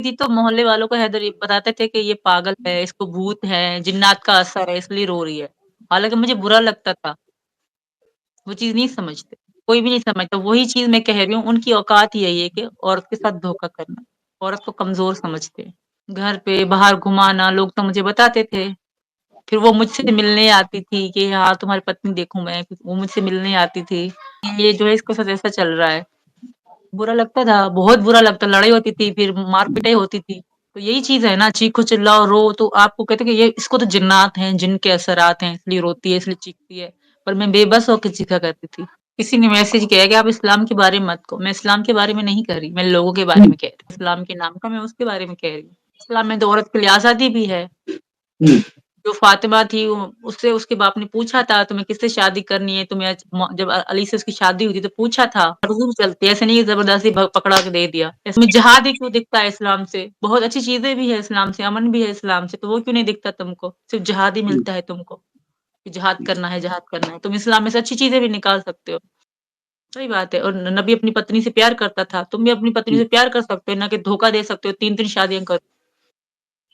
थी तो मोहल्ले वालों को हैदर ये बताते थे कि ये पागल है, इसको भूत है, जिन्नात का असर है इसलिए रो रही है। हालाँकि मुझे बुरा लगता था, वो चीज़ नहीं समझते, कोई भी नहीं समझता। वही चीज़ मैं कह रही हूँ, उनकी औकात ही यही है कि औरत के साथ धोखा करना, औरत को कमज़ोर समझते हैं। घर पे बाहर घुमाना, लोग तो मुझे बताते थे। फिर वो मुझसे मिलने आती थी कि हाँ, तुम्हारी पत्नी देखूँ मैं, वो मुझसे मिलने आती थी। ये जो है इसके साथ ऐसा चल रहा है। बुरा लगता था, बहुत बुरा लगता, लड़ाई होती थी, फिर मार-पिटाई होती थी। तो यही चीज़ है ना, चीखो, चिल्लाओ, रो तो आपको कहते हैं कि ये इसको तो जिन्नात हैं, जिन के असरात हैं, इसलिए रोती है, इसलिए चीखती है। पर मैं बेबस होके चीखा करती थी। किसी ने मैसेज किया कि आप इस्लाम के बारे में मत कहो। मैं इस्लाम के बारे में नहीं कह रही, मैं लोगों के बारे में कह रही हूँ। इस्लाम के नाम का मैं उसके बारे में कह रही हूँ। इस्लाम में तो औरत के लिए आज़ादी भी है। जो फातिमा थी उससे उसके बाप ने पूछा था तुम्हें किससे शादी करनी है तुम्हें जब अली से उसकी शादी हुई थी तो पूछा था मर्ज़ी चलती है ऐसे नहीं जबरदस्ती पकड़ा के दे दिया इसमें जिहाद ही क्यों दिखता है इस्लाम से बहुत अच्छी चीजें भी है इस्लाम से अमन भी है इस्लाम से तो वो क्यों नहीं दिखता तुमको सिर्फ जिहाद ही मिलता है तुमको कि जिहाद करना है तुम इस्लाम में से अच्छी चीजें भी निकाल सकते हो सही बात है और नबी अपनी पत्नी से प्यार करता था तुम भी अपनी पत्नी से प्यार कर सकते हो ना कि धोखा दे सकते हो तीन तीन शादियां कर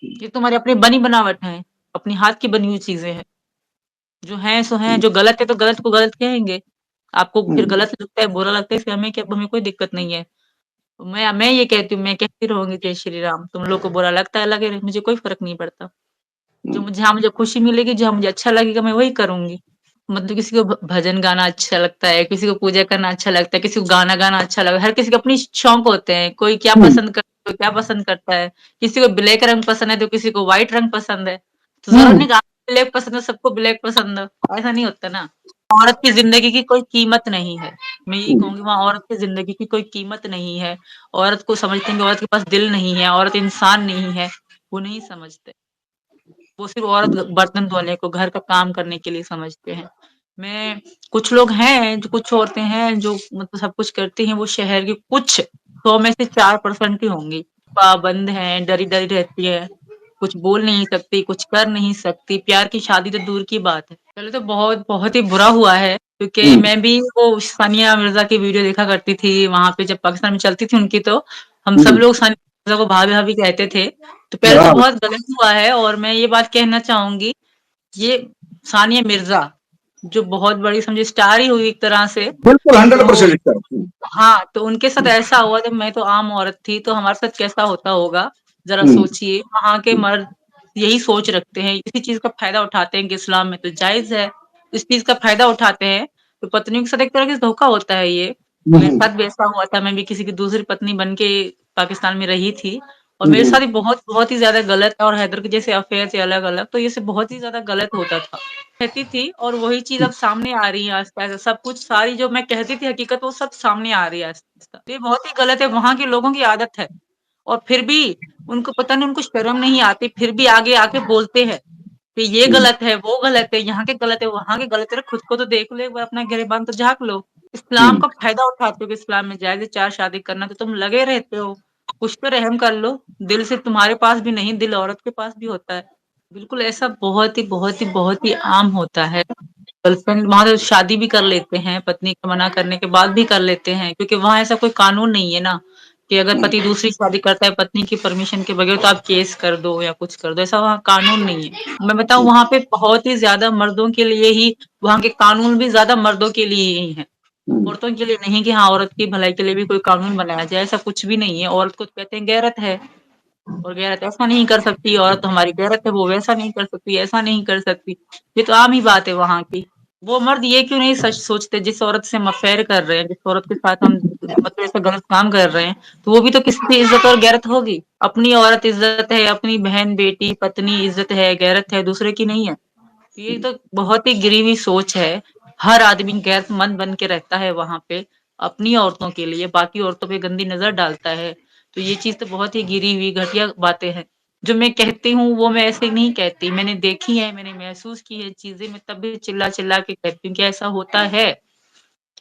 ये तुम्हारी अपनी बनी बनावट है अपनी हाथ की बनी हुई चीजें हैं जो हैं सो हैं, जो गलत है तो गलत को गलत कहेंगे। आपको फिर गलत लगता है, बुरा लगता है इससे हमें क्या हमें कोई दिक्कत नहीं है। मैं ये कहती हूँ, मैं कहती रहूँगी जय श्री राम। तुम लोग को बुरा लगता है लगे, मुझे कोई फ़र्क नहीं पड़ता। जहाँ मुझे खुशी मिलेगी, जहाँ मुझे अच्छा लगेगा मैं वही करूँगी। मतलब किसी को भजन गाना अच्छा लगता है, किसी को पूजा करना अच्छा लगता है, किसी को गाना गाना अच्छा लगता है। हर किसी के अपनी शौक होते हैं। कोई क्या पसंद करता है, कोई क्या पसंद करता है। किसी को ब्लैक रंग पसंद है तो किसी को व्हाइट रंग पसंद है। तो ज़रूरी नहीं कि आपको ब्लैक पसंद है, सबको ब्लैक पसंद हो, ऐसा नहीं होता ना। औरत की ज़िंदगी की कोई कीमत नहीं है। मैं यही कहूँगी वहाँ औरत की ज़िंदगी की कोई कीमत नहीं है। औरत को समझते हैं कि औरत के पास दिल नहीं है, औरत इंसान नहीं है, वो नहीं समझते। वो सिर्फ़ औरत बर्तन धोने को, घर का काम करने के लिए समझते हैं। मैं कुछ लोग हैं, जो कुछ औरतें हैं जो मतलब सब कुछ करती हैं, वो शहर की कुछ 100 में से 4% ही होंगी। पाबंद हैं, डरी-डरी रहती है, कुछ बोल नहीं सकती, कुछ कर नहीं सकती, प्यार की शादी तो दूर की बात है। पहले तो बहुत बहुत ही बुरा हुआ है क्योंकि मैं भी वो सानिया मिर्ज़ा की वीडियो देखा करती थी, वहाँ पे जब पाकिस्तान में चलती थी उनकी तो हम सब लोग सानिया मिर्ज़ा को भाभी-भाभी कहते थे। तो पहले तो बहुत गलत हुआ है और मैं ये बात कहना चाहूँगी, ये सानिया मिर्ज़ा जो बहुत बड़ी समझिए स्टार ही हुई एक तरह से, बिल्कुल तो 100% इसका। हाँ, तो उनके साथ ऐसा हुआ जब मैं तो आम औरत थी, तो हमारे साथ कैसा होता होगा, ज़रा सोचिए। वहाँ के मर्द यही सोच रखते हैं, इसी चीज़ का फ़ायदा उठाते हैं कि इस्लाम में तो जायज़ है, इस चीज़ का फ़ायदा उठाते हैं, तो पत्नियों के साथ एक तरह से धोखा होता है ये। मेरे साथ भी ऐसा हुआ था, मैं भी किसी की दूसरी पत्नी बन के पाकिस्तान में रही थी और मेरे साथ भी बहुत बहुत ही ज़्यादा गलत और हैदर के जैसे अफ़ेयर थे अलग-अलग, तो ये सब बहुत ही ज़्यादा गलत होता था। कहती थी और वही चीज़ अब सामने आ रही है आस-पास सब कुछ सारी जो मैं कहती थी हकीकत वो सब सामने आ रही है आहिस्ता-आहिस्ता। ये बहुत ही गलत है, वहाँ के लोगों की आदत है और फिर भी उनको पता नहीं उनको शर्म नहीं आती, फिर भी आगे आके बोलते हैं कि ये गलत है, वो गलत है, यहाँ के गलत है, वहाँ के गलत है। खुद को तो देख लो एक बार अपना गिरेबान तो झाँक लो। इस्लाम का फ़ायदा उठाते हो कि इस्लाम में जायज़ है 4 शादी करना तो तुम लगे रहते हो। कुछ तो रहम कर लो, दिल सिर्फ़ तुम्हारे पास भी नहीं, दिल औरत के पास भी होता है। बिल्कुल ऐसा बहुत ही आम होता है। गर्लफ्रेंड वहाँ तो शादी भी कर लेते हैं, पत्नी के मना करने के बाद भी कर लेते हैं, क्योंकि वहाँ ऐसा कोई कानून नहीं है ना, कि अगर पति दूसरी शादी करता है पत्नी की परमिशन के बगैर तो आप केस कर दो या कुछ कर दो, ऐसा वहाँ कानून नहीं है। मैं बताऊँ वहाँ पे बहुत ही ज़्यादा मर्दों के लिए ही वहाँ के कानून भी ज़्यादा मर्दों के लिए ही हैं। औरतों के लिए नहीं कि हाँ, औरत की भलाई के लिए भी कोई कानून बनाया जाए, ऐसा कुछ भी नहीं है। औरत को कहते हैं गैरत है। और गैरत ऐसा नहीं कर सकती औरत तो हमारी गैरत है वो वैसा नहीं कर सकती, ऐसा नहीं कर सकती। ये तो आम ही बात है वहाँ की। वो मर्द ये क्यों नहीं सच सोचते जिस औरत से हम अफ़ेयर कर रहे हैं, जिस औरत के साथ हम मतलब ऐसा गलत काम कर रहे हैं, तो वो भी तो किसी की इज़्ज़त और गैरत होगी। अपनी औरत इज़्ज़त है, अपनी बहन, बेटी, पत्नी इज़्ज़त है, गैरत है, दूसरे की नहीं है। ये तो बहुत ही गिरी हुई सोच है। हर आदमी गैरतमंद बन के रहता है वहाँ पे, अपनी औरतों के लिए, बाकी औरतों पे गंदी नज़र डालता है। तो ये चीज़ तो बहुत ही गिरी हुई घटिया बातें हैं। जो मैं कहती हूँ वो मैं ऐसे नहीं कहती, मैंने देखी है, मैंने महसूस की है चीज़ें, मैं तब भी चिल्ला-चिल्ला के कहती हूँ कि ऐसा होता है।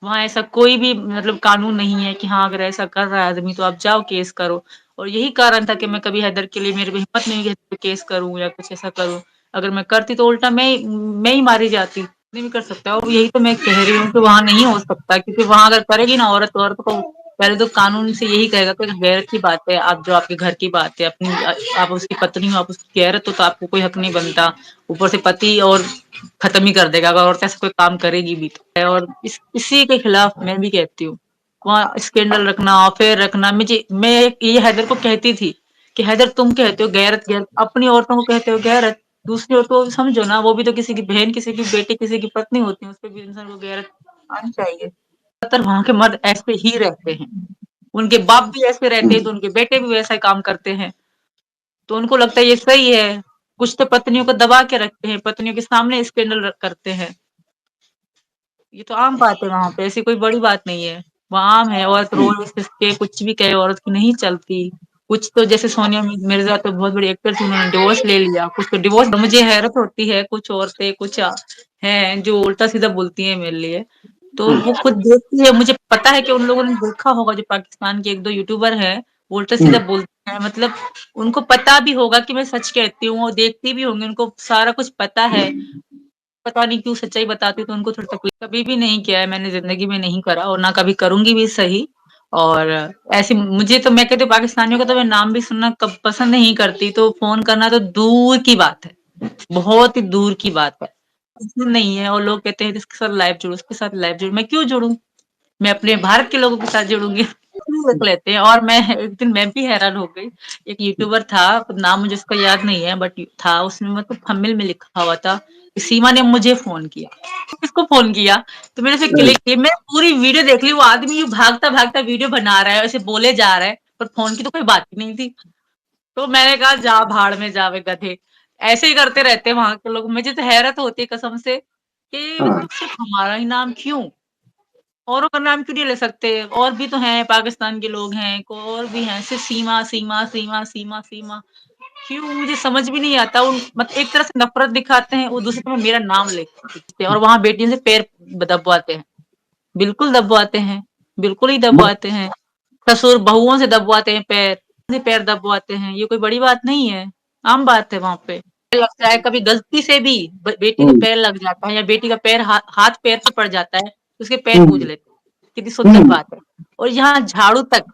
वहाँ ऐसा कोई भी मतलब कानून नहीं है कि हाँ, अगर ऐसा कर रहा है आदमी तो आप जाओ केस करो। और यही कारण था कि मैं कभी हैदर के लिए मेरे में हिम्मत नहीं हुई कि केस करूँ या कुछ ऐसा करूँ। अगर मैं करती तो उल्टा मैं ही मारी जाती। नहीं भी कर सकता और यही तो मैं कह रही हूँ कि वहाँ नहीं हो सकता क्योंकि वहाँ अगर करेगी ना औरत तो औरत को पहले तो कानून से यही कहेगा कि गैरत की बात है, आप जो आपके घर की बात है, अपनी आप उसकी पत्नी हो, आप उसकी गैरत हो तो आपको कोई हक नहीं बनता। ऊपर से पति और खत्म ही कर देगा अगर औरत ऐसा कोई काम करेगी भी तो। और इसी के खिलाफ मैं भी कहती हूँ, वहाँ स्कैंडल रखना, अफेयर रखना। मैं ये हैदर को कहती थी कि हैदर तुम कहते हो गैरत, गैरत अपनी औरतों को कहते हो गैरत, दूसरी औरतों को समझो ना, वो भी तो किसी की बहन, किसी की बेटी, किसी की पत्नी होती है, उस पर भी इंसान को गैरत आनी चाहिए। ज्यादातर वहाँ के मर्द ऐसे ही रहते हैं, उनके बाप भी ऐसे रहते हैं तो उनके बेटे भी वैसा ही काम करते हैं, तो उनको लगता है ये सही है। कुछ तो पत्नियों को दबा के रखते हैं, पत्नियों के सामने स्कैंडल करते हैं। ये तो आम बात है वहाँ पे, ऐसी कोई बड़ी बात नहीं है। वहाँ आम है, औरत रोज के कुछ भी कहे औरत की नहीं चलती। कुछ तो जैसे सोनिया मिर्जा तो बहुत बड़ी एक्टर थी, उन्होंने डिवोर्स ले लिया, कुछ तो डिवोर्स, मुझे हैरत होती है कुछ औरतें कुछ हैं जो उल्टा सीधा बोलती हैं मेरे लिए। तो वो खुद देखती है, मुझे पता है कि उन लोगों ने देखा होगा, जो पाकिस्तान के 1-2 यूट्यूबर हैं, वो उल्टा सीधा बोलते हैं, मतलब उनको पता भी होगा कि मैं सच कहती हूँ, और देखती भी होंगी, उनको सारा कुछ पता है। पता नहीं क्यों सच्चाई बताती हूँ तो उनको थोड़ा तकलीफ, कभी भी नहीं किया है मैंने ज़िंदगी में, नहीं करा और ना कभी करूँगी भी सही। और ऐसे मुझे तो, मैं कहती हूँ पाकिस्तानियों का तो मैं नाम भी सुनना कब पसंद नहीं करती, तो फ़ोन करना तो दूर की बात है, बहुत ही दूर की बात है। पसंद नहीं है, और लोग कहते हैं इसके साथ लाइव जुड़ो, उसके साथ लाइव जुड़ो, मैं क्यों जुड़ूँ? मैं अपने भारत के लोगों के साथ जुड़ूँगी। रख लेते हैं। और मैं एक दिन मैं भी हैरान हो गई, एक यूट्यूबर था, नाम मुझे उसका याद नहीं है, बट था उसमें मतलब थंबनेल में लिखा हुआ था कि सीमा ने मुझे फ़ोन किया। किसको फ़ोन किया? तो मैंने फिर क्लिक की, मैं पूरी वीडियो देख ली, वो आदमी यूँ भागता-भागता वीडियो बना रहा है, ऐसे बोले जा रहा है, पर फ़ोन की तो कोई बात ही नहीं थी। तो मैंने कहा जा भाड़ में जावे गधे। ऐसे ही करते रहते हैं वहाँ के लोग। मुझे तो हैरत होती है कसम से कि मतलब सिर्फ़ हमारा ही नाम क्यों? औरों का नाम क्यों नहीं ले सकते? और भी तो हैं, पाकिस्तान के लोग हैं, को और भी हैं, सिर्फ़ सीमा, सीमा, सीमा, सीमा, सीमा। क्यों? मुझे समझ भी नहीं आता। उन मतलब एक तरह से नफ़रत दिखाते हैं, वो दूसरी तरफ मेरा नाम लेते हैं और वहाँ बेटियों से पैर दबवाते हैं। बिल्कुल दबवाते हैं, बिल्कुल ही दबवाते हैं। ससुर बहुओं से दबवाते हैं पैर दबवाते हैं, ये कोई बड़ी बात नहीं है, आम बात है वहाँ पे। लग जाए कभी गलती से भी बेटी को पैर लग जाता है, या बेटी का पैर हाथ पैर से पड़ जाता है, तो उसके पैर पूज लेते हैं, कितनी सुंदर बात है। और यहाँ झाड़ू तक,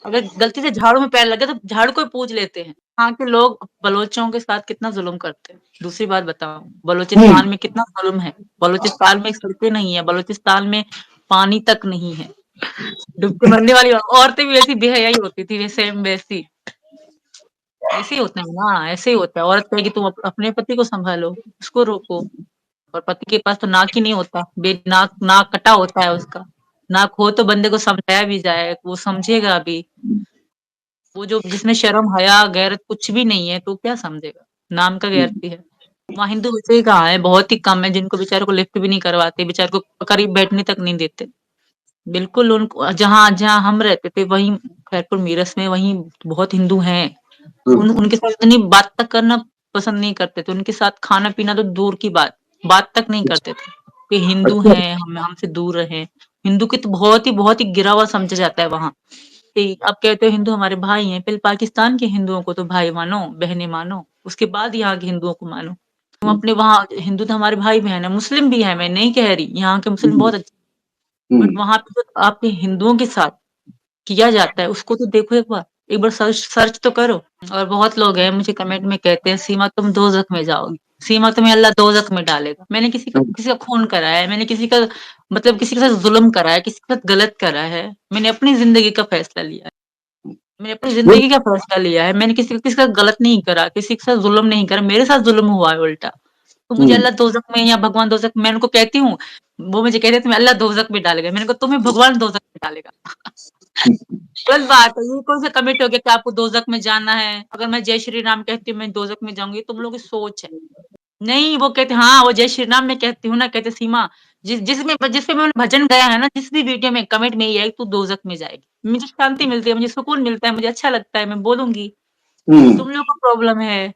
अगर गलती से झाड़ू में पैर लगे तो झाड़ू को पूज लेते हैं। यहाँ के लोग बलोचों के साथ कितना जुल्म करते हैं। दूसरी बात बताऊं, बलोचिस्तान में कितना जुल्म है। बलोचिस्तान में सड़कें नहीं है, बलोचिस्तान में पानी तक नहीं है। डूब के मरने वाली औरतें भी वैसी बेहयाई होती थी, सेम वैसी। ऐसे ही होता है ना, ऐसे ही होता है। औरत कहेगी तुम अपने पति को संभालो, उसको रोको, और पति के पास तो नाक ही नहीं होता, बे नाक नाक कटा होता है उसका। नाक हो तो बंदे को समझाया भी जाए, वो समझेगा भी। वो जो जिसमें शर्म, हया, गैरत कुछ भी नहीं है, तो क्या समझेगा? नाम का गैरती है। वहाँ हिंदू वैसे ही कहाँ है, बहुत ही कम है जिनको बेचारों को लिफ्ट भी नहीं करवाते, बेचारों को करीब बैठने तक नहीं देते। बिल्कुल उनको जहाँ जहाँ हम रहते थे वहीं खैरपुर मीरस में, वहीं बहुत हिंदू हैं। उनके साथ इतनी बात तक करना पसंद नहीं करते थे। उनके साथ खाना-पीना तो दूर की बात तक नहीं करते थे। कि हिंदू हैं, हम हमसे दूर रहें। हिंदू की तो बहुत ही गिरा हुआ समझा जाता है वहाँ। कि आप कहते हो हिंदू हमारे भाई हैं, पहले पाकिस्तान के हिंदुओं को तो भाई मानो, बहनें मानो, उसके बाद यहाँ के हिंदुओं को मानो। तुम अपने वहाँ हिंदू तो हमारे भाई-बहन हैं, मुस्लिम भी हैं, मैं नहीं कह रही, यहाँ के मुस्लिम बहुत अच्छे, बट वहाँ पे जो आपके हिंदुओं के साथ किया जाता है, उसको तो देखो एक बार सर्च सर्च तो करो। और बहुत लोग हैं मुझे कमेंट में कहते हैं सीमा तुम दोज़ख में जाओगी, सीमा तुम्हें अल्लाह दोज़ख में डालेगा। मैंने किसी का खून करा है, मैंने किसी का मतलब किसी के साथ ज़ुल्म करा है, किसी के साथ गलत करा है। मैंने अपनी ज़िंदगी का फैसला लिया है। मैंने अपनी ज़िंदगी का फैसला लिया है। मैंने किसी का गलत नहीं करा, किसी के साथ ज़ुल्म नहीं करा, मेरे साथ ज़ुल्म हुआ है उल्टा। तो मुझे अल्लाह दोज़ख में या भगवान दोज़ख में, मैं उनको कहती हूँ, वो मुझे कहते हैं तुम्हें अल्लाह दोज़ख में डालेगा। मैंने कहा तुम्हें भगवान दोज़ख में डालेगा। गलत बात है, ये कौन सा कमिट हो गया कि आपको दोज़ख में जाना है? अगर मैं जय श्री राम कहती हूँ मैं दोज़ख में जाऊँगी, तुम लोगों की सोच है। नहीं, वो कहते हाँ, वो जय श्री राम मैं कहती हूँ ना, कहते सीमा जिस पे मैंने भजन गाया है ना, जिस भी वीडियो में कमेंट में ये है तू दोज़ख में जाएगी। मुझे शांति मिलती है, मुझे सुकून मिलता है, मुझे अच्छा लगता है, मैं बोलूँगी। तुम लोग को प्रॉब्लम है,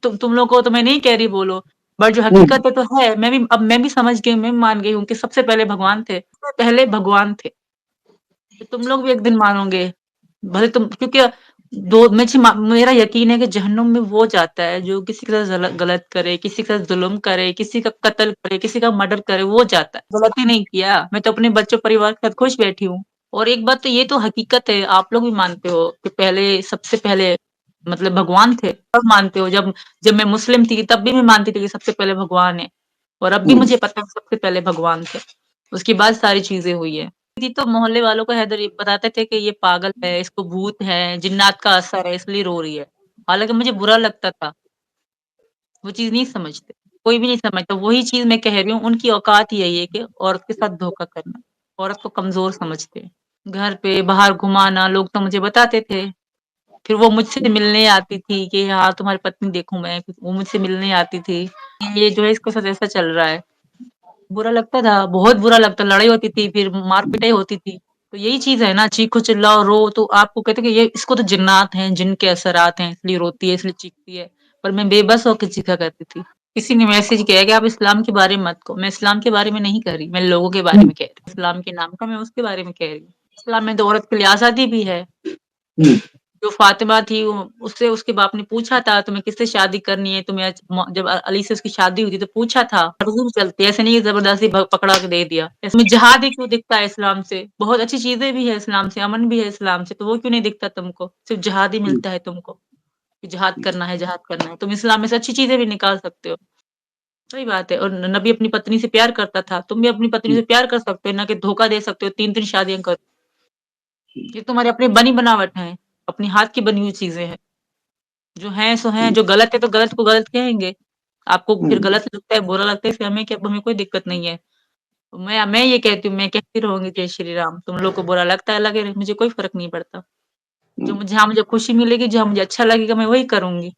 तुम लोग को तो मैं नहीं कह रही बोलो, बट जो हकीकत है तो है। मैं भी समझ गई हूँ, मैं भी मान गई हूँ कि सबसे पहले भगवान थे, सबसे पहले भगवान थे। तो तुम लोग भी एक दिन मानोगे, भले तुम, क्योंकि मेरा यकीन है कि जहन्नुम में वो जाता है जो किसी के साथ गलत करे, किसी के साथ जुल्म करे, किसी का कत्ल करे, किसी का मर्डर करे, वो जाता है। गलती नहीं किया, मैं तो अपने बच्चों परिवार के साथ खुश बैठी हूँ। और एक बात तो ये तो हकीकत है, आप लोग भी मानते हो कि पहले सबसे पहले मतलब भगवान थे। अब मानते हो जब जब मैं मुस्लिम थी तब भी मैं मानती थी कि सबसे पहले भगवान है और अब भी हुँ, मुझे पता है सबसे पहले भगवान थे। उसके बाद सारी चीज़ें हुई है। थी तो मोहल्ले वालों को हैदर ये बताते थे कि ये पागल है, इसको भूत है, जिन्नात का असर है इसलिए रो रही है। हालाँकि मुझे बुरा लगता था, वो चीज़ नहीं समझते। कोई भी नहीं समझता, वही चीज़ मैं कह रही हूँ उनकी औकात ही यही है कि औरत के साथ धोखा करना। औरत को कमज़ोर समझते हैं। घर पे बाहर घुमाना लोग तो मुझे बताते थे। फिर वो मुझसे मिलने आती थी कि हाँ, तुम्हारी पत्नी देखूँ मैं, वो मुझसे मिलने आती थी। ये जो है इसके साथ ऐसा चल रहा है। बुरा लगता था, बहुत बुरा लगता, लड़ाई होती थी, फिर मार-पिटाई होती थी। तो यही चीज़ है ना, चीखो, चिल्लाओ, रो तो आपको कहते हैं कि ये इसको तो जिन्नात हैं, जिन के असरात हैं, इसलिए रोती है, इसलिए चीखती है। पर मैं बेबस होके चीखा करती थी। किसी ने मैसेज किया है कि आप इस्लाम के बारे में मत कहो। मैं इस्लाम के बारे में नहीं कह रही, मैं लोगों के बारे हुँ, में कह रही हूँ। इस्लाम के नाम का मैं उसके बारे में कह रही हूँ। इस्लाम में तो औरत के लिए आज़ादी भी है। हुँ, जो फ़ातिमा थी वो उससे उसके बाप ने पूछा था तुम्हें किससे शादी करनी है? तुम्हें जब अली से उसकी शादी हुई थी तो पूछा था। मर्ज़ी चलती है, ऐसे नहीं कि ज़बरदस्ती पकड़ा के दे दिया। इसमें जिहाद ही क्यों दिखता है इस्लाम से? बहुत अच्छी चीज़ें भी है इस्लाम से, अमन भी है इस्लाम से, तो वो क्यों नहीं दिखता तुमको? सिर्फ़ जिहाद ही हुँ, मिलता है तुमको, कि जिहाद करना है, जिहाद करना है। तुम इस्लाम में से अच्छी चीज़ें भी निकाल सकते हो। सही बात है और नबी अपनी पत्नी से प्यार करता था, तुम भी अपनी पत्नी हुँ, से प्यार कर सकते हो, ना कि धोखा दे सकते हो, 3-3 शादियाँ कर हुँ, ये तुम्हारी अपनी बनी बनावट है, अपनी हाथ की बनी हुई चीज़ें हैं। जो हैं सो हैं, हुँ, जो गलत है तो गलत को गलत कहेंगे। आपको हुँ, फिर गलत लगता है, बुरा लगता है इससे हमें क्या हमें कोई दिक्कत नहीं है। मैं ये कहती हूँ, मैं कहती रहूँगी जय श्री राम। तुम लोग को बुरा लगता है लगे, मुझे कोई फ़र्क नहीं पड़ता। हुँ, जो मुझे जहाँ मुझे खुशी मिलेगी, जहाँ मुझे अच्छा लगेगा मैं वही करूँगी।